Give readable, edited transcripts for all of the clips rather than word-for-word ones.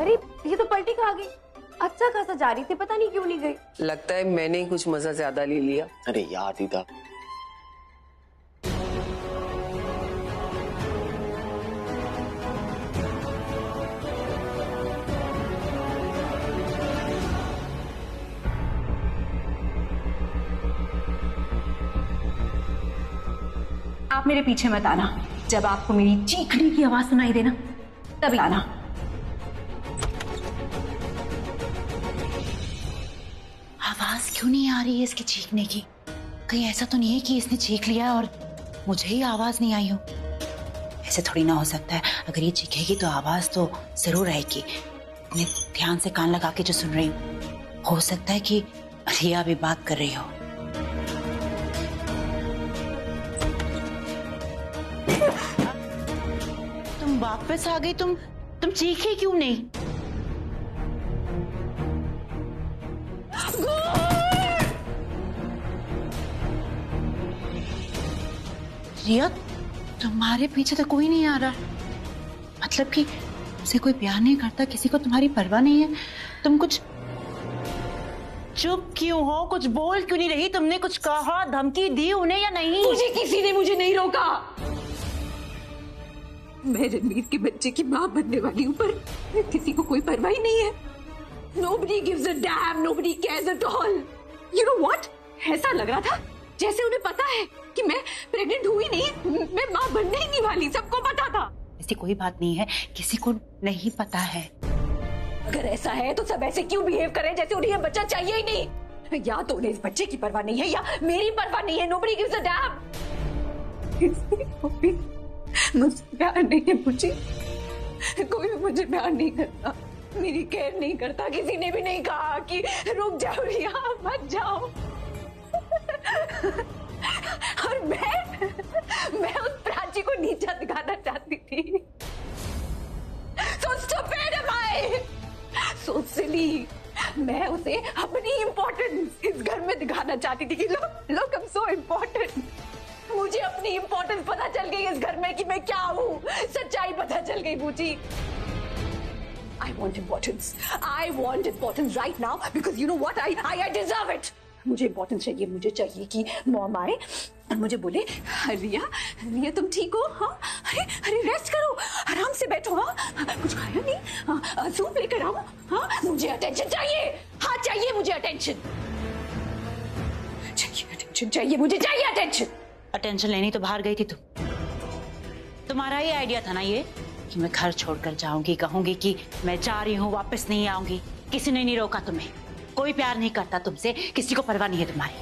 अरे ये तो पलटी खा गई। अच्छा खासा जा रही थी, पता नहीं क्यों नहीं गई। लगता है मैंने ही कुछ मजा ज्यादा ले लिया। अरे यार दीदा, आप मेरे पीछे मत आना। जब आपको मेरी चीखने की आवाज सुनाई देना तभी आना। आवाज क्यों नहीं आ रही है इसकी चीखने की? कहीं ऐसा तो नहीं है कि इसने चीख लिया और मुझे ही आवाज नहीं आई हो? ऐसे थोड़ी ना हो सकता है। अगर ये चीखेगी तो आवाज तो जरूर आएगी। मैं ध्यान से कान लगा के जो सुन रही हूँ, हो सकता है कि रिया भी बात कर रही हो। तुम वापस आ गई। तुम चीखे क्यों नहीं? रिया, तुम्हारे पीछे तो कोई नहीं आ रहा। मतलब कि उसे कोई प्यार नहीं करता, किसी को तुम्हारी परवाह नहीं है। तुम कुछ चुप क्यों हो? कुछ बोल क्यों नहीं रही? तुमने कुछ कहा, धमकी दी उन्हें या नहीं? किसी ने मुझे नहीं रोका। मैं रणवीर के बच्चे की माँ बनने वाली हूँ, पर किसी को कोई परवाह ही नहीं है। Nobody gives a damn, nobody cares at all. You know what? ऐसा लग रहा था जैसे उन्हें पता है कि मैं प्रेग्नेंट हुई नहीं, मैं माँ बनने ही नहीं वाली। सबको पता था। ऐसी कोई बात नहीं है, किसी को नहीं पता है। अगर ऐसा है तो सब ऐसे क्यों बिहेव कर रहे हैं जैसे उन्हें ये बच्चा चाहिए ही नहीं? या तो उन्हें इस बच्चे की परवाह नहीं है या मेरी परवाह नहीं है। Nobody gives a damn. मुझसे प्यार नहीं है मुझे। कोई भी मुझे प्यार नहीं करता, मेरी केयर नहीं करता। किसी ने भी नहीं कहा कि रुक जाओ रिया, मत जाओ। और मैं उस प्राची को नीचा दिखाना चाहती थी। So stupid am I? So silly. मैं उसे अपनी इम्पोर्टेंस इस घर में दिखाना चाहती थी कि look I'm so important. मुझे अपनी इम्पोर्टेंस पता चल गई इस घर में कि मैं क्या हूँ। सच्चाई पता चल गई बूची। I want importance. I want importance right now because you know what? I deserve it. मुझे importance चाहिए। मुझे चाहिए कि मॉम आए और मुझे बोले रिया तुम ठीक हो? हाँ, अरे रेस्ट करो, आराम से बैठो। हाँ, कुछ खाया नहीं? हाँ, सूप लेकर आओ। हाँ, मुझे अटेंशन चाहिए। हाँ, चाहिए मुझे अटेंशन। चाहिए मुझे अटेंशन। अटेंशन लेनी तो बाहर गई थी तुम। तुम्हारा ही आइडिया था ना ये कि मैं घर छोड़कर जाऊंगी, कहूंगी कि मैं जा रही हूँ, वापस नहीं आऊंगी। किसी ने नहीं रोका तुम्हें। कोई प्यार नहीं करता तुमसे, किसी को परवाह नहीं है तुम्हारी।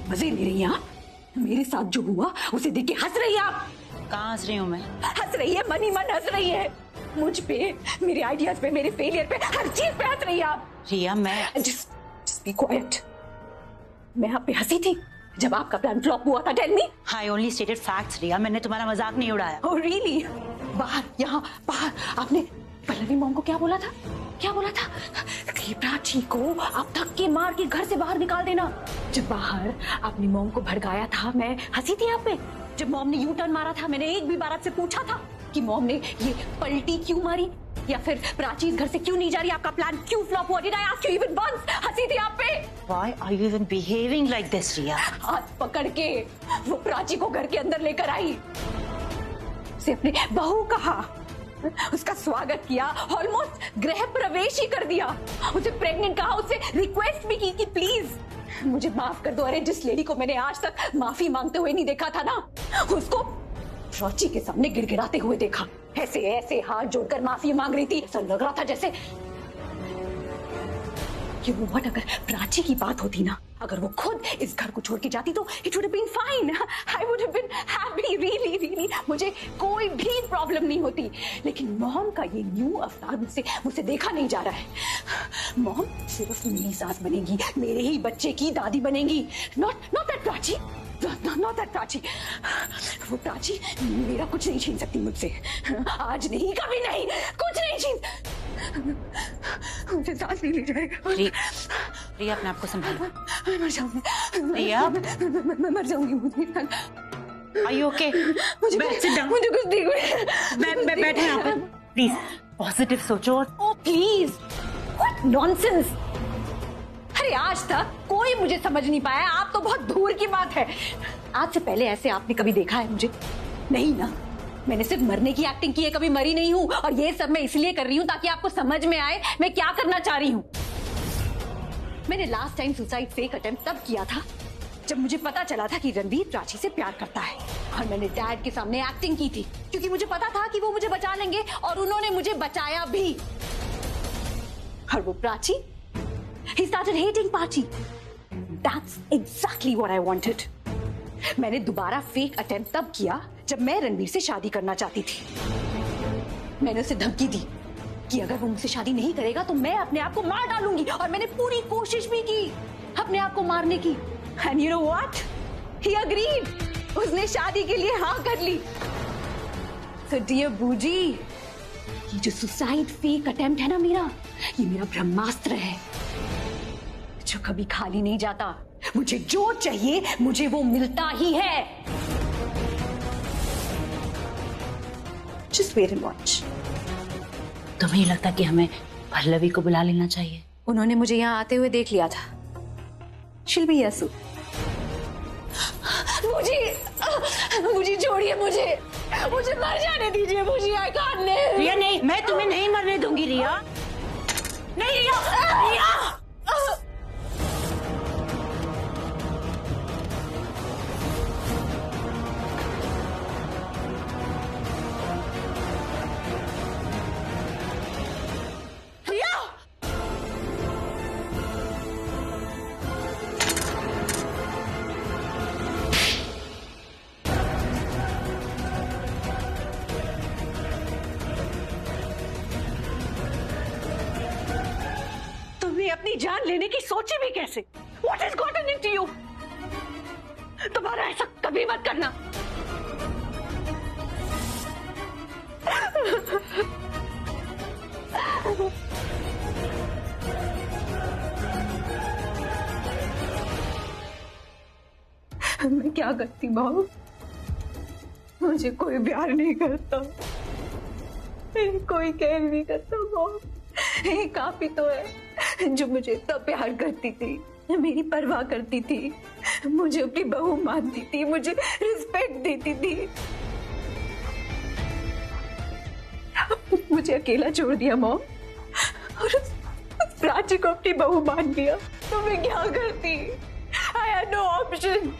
मजे ले रही हैं आप? मेरे साथ जो हुआ उसे देख के हंस रही है आप? कहाँ हंस रही हूँ मैं? हंस रही है, मन ही मन हंस रही है। मुझ पे, मेरे आइडियाज पे, मेरे फेलियर पे, हर चीज पे हंस रही है आप। रिया, मैं just be quiet. मैं आप पे हंसी थी जब आपका प्लान फ्लॉप हुआ था। Tell me. I only stated facts, Riya. मैंने तुम्हारा मजाक नहीं उड़ाया। Oh really? बाहर, यहाँ बाहर आपने पल्लवी मॉम को क्या बोला था? कि प्राची को आप धक्के मार के घर से बाहर निकाल देना। जब बाहर आपने मॉम को भड़काया था, मैं हंसी थी आप पे। जब मॉम ने यू टर्न मारा था, मैंने एक भी बार आपसे पूछा था कि मॉम ने ये पलटी क्यों मारी या फिर प्राची घर से क्यों नहीं जा रही? आपका प्लान क्यों फ्लॉप हुआ? Did I ask you even once? हंसी थी आप पे। Why are you even behaving like this, रिया? हाथ पकड़ के वो प्राची को घर के अंदर लेकर आई, उसे अपने बहू कहा, उसका स्वागत किया, ऑलमोस्ट गृह प्रवेश ही कर दिया, उसे प्रेग्नेंट कहा, उससे रिक्वेस्ट भी की कि प्लीज मुझे माफ कर दो। अरे जिस लेडी को मैंने आज तक माफी मांगते हुए नहीं देखा था ना, उसको प्राची के सामने गिड़गिड़ाते हुए देखा। ऐसे ऐसे हाथ जोड़कर माफी मांग रही थी। ऐसा लग रहा था जैसे व्हाट, अगर प्राची की बात होती ना, अगर वो खुद इस घर को छोड़ के जाती तो it would have been fine. I would have been happy, really. मुझे कोई भी प्रॉब्लम नहीं होती। लेकिन मॉम का ये न्यू अवतार मुझसे देखा नहीं जा रहा है। मॉम सिर्फ मेरी सास बनेगी, मेरे ही बच्चे की दादी बनेगी। Not that Prachi, not that Prachi. वो प्राची मेरा कुछ नहीं छीन सकती मुझसे। आज नहीं, कभी नहीं, कुछ नहीं छीन। मुझे सांस नहीं ले जाएगा। रिया, अपने आप को संभालो। मैं मर जाऊंगी। रिया, मैं मर जाऊंगी। Are you okay? मुझे कुछ नहीं हुआ। बैठे यहाँ पर। प्लीज पॉजिटिव सोचो। ओ प्लीज, व्हाट नॉनसेंस। अरे आज तक कोई मुझे समझ नहीं पाया, आप तो बहुत दूर की बात है। आज से पहले ऐसे आपने कभी देखा है मुझे? नहीं ना। मैंने सिर्फ मरने की एक्टिंग की है, कभी मरी नहीं हूं। और ये सब मैं इसलिए कर रही हूं ताकि आपको समझ में आए मैं क्या करना चाह रही हूं। मैंने last time suicide fake attempt तब किया था जब मुझे पता चला था कि रणवीर प्राची से प्यार करता है। और मैंने डैड के सामने एक्टिंग की थी क्योंकि मुझे पता था कि वो मुझे बचा लेंगे, और उन्होंने मुझे बचाया भी। और वो Prachi, he started hating Prachi. That's exactly what I wanted. मैंने दोबारा फेक अटेम्प्ट तब किया जब मैं रणवीर से शादी करना चाहती थी। मैंने उसे धमकी दी कि अगर वो मुझसे शादी नहीं करेगा तो मैं अपने आप को मार डालूंगी, और मैंने पूरी कोशिश भी की अपने आप को मारने की। And you know what? He agreed. उसने शादी के लिए हाँ कर ली। So dear बूजी, ये जो सुसाइड फेक अटेम्प्ट है ना मेरा, ये मेरा ब्रह्मास्त्र है जो कभी खाली नहीं जाता। मुझे जो चाहिए मुझे वो मिलता ही है। Just wait and watch. तुम्हें नहीं लगता कि हमें पल्लवी को बुला लेना चाहिए? उन्होंने मुझे यहाँ आते हुए देख लिया था। She'll be here soon. मुझे छोड़िए, मुझे मर जाने दीजिए। मुझे I can't live. रिया नहीं, मैं तुम्हें नहीं मरने दूंगी रिया। नहीं रिया। अपनी जान लेने की सोची भी कैसे? What has gotten into you? तुम्हारा ऐसा कभी मत करना। मैं क्या करती माँ? मुझे कोई प्यार नहीं करता, कोई केयर नहीं करता माँ। एक आप ही तो है जो मुझे इतना प्यार करती थी, मेरी परवाह करती थी, मुझे अपनी बहू मानती थी, मुझे रिस्पेक्ट देती थी। मुझे अकेला छोड़ दिया मॉम, और उस प्राची को अपनी बहू मान लिया। तो मैं क्या करती? I had no option.